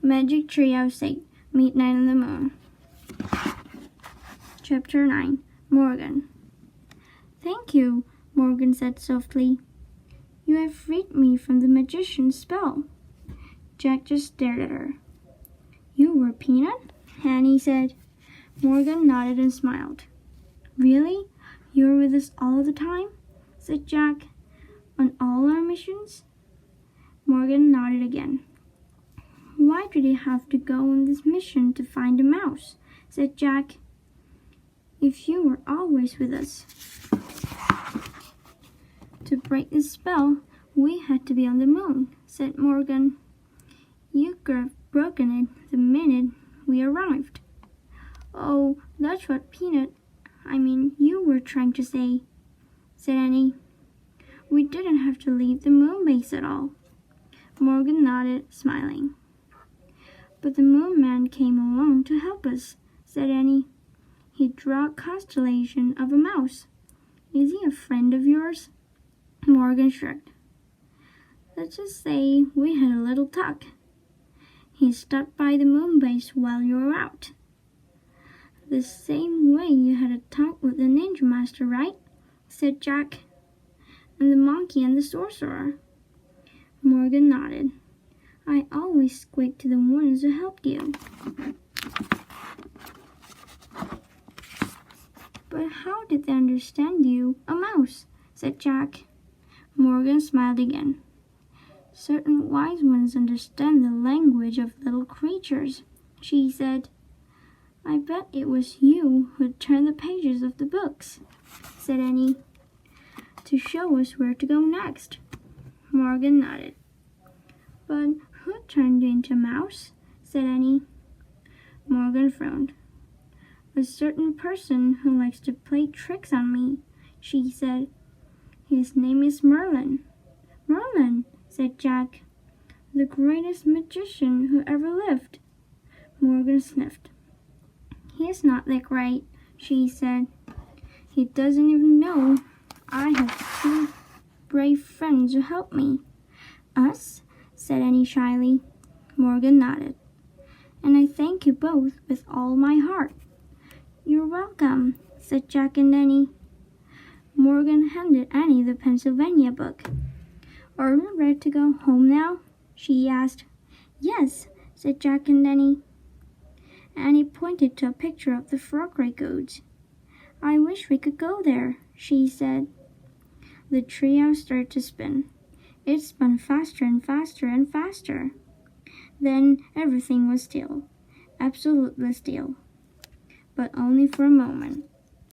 Magic Tree House 8, Midnight on the Moon. Chapter 9, Morgan. Thank you, Morgan said softly. You have freed me from the magician's spell. Jack just stared at her. You were Peanut? Annie said. Morgan nodded and smiled. Really? You were with us all the time? Said Jack. On all our missions? Morgan nodded again. Why did you have to go on this mission to find a mouse? Said Jack. If you were always with us. To break the spell, we had to be on the moon, said Morgan. You could have broken it the minute we arrived. Oh, that's what you were trying to say, said Annie. We didn't have to leave the moon base at all. Morgan nodded, smiling. But the moon man came along to help us, said Annie. He drew a constellation of a mouse. Is he a friend of yours? Morgan shrugged. Let's just say we had a little talk. He stopped by the moon base while you were out. The same way you had a talk with the ninja master, right? Said Jack. And the monkey and the sorcerer. Morgan nodded. I always squeak to the ones who helped you. But how did they understand you, a mouse? Said Jack. Morgan smiled again. Certain wise ones understand the language of little creatures, she said. I bet it was you who turned the pages of the books, said Annie, to show us where to go next. Morgan nodded. But who turned you into a mouse? Said Annie. Morgan frowned. A certain person who likes to play tricks on me, she said. His name is Merlin. Merlin, said Jack. The greatest magician who ever lived. Morgan sniffed. He's not that great, she said. He doesn't even know I have two brave friends who help me. Us? Said Annie shyly. Morgan nodded. And I thank you both with all my heart. You're welcome, said Jack and Annie. Morgan handed Annie the Pennsylvania book. Are we ready to go home now? She asked. Yes, said Jack and Annie. Annie pointed to a picture of the Frogray Goods. I wish we could go there, she said. The treehouse started to spin. It spun faster and faster and faster. Then everything was still, absolutely still, but only for a moment.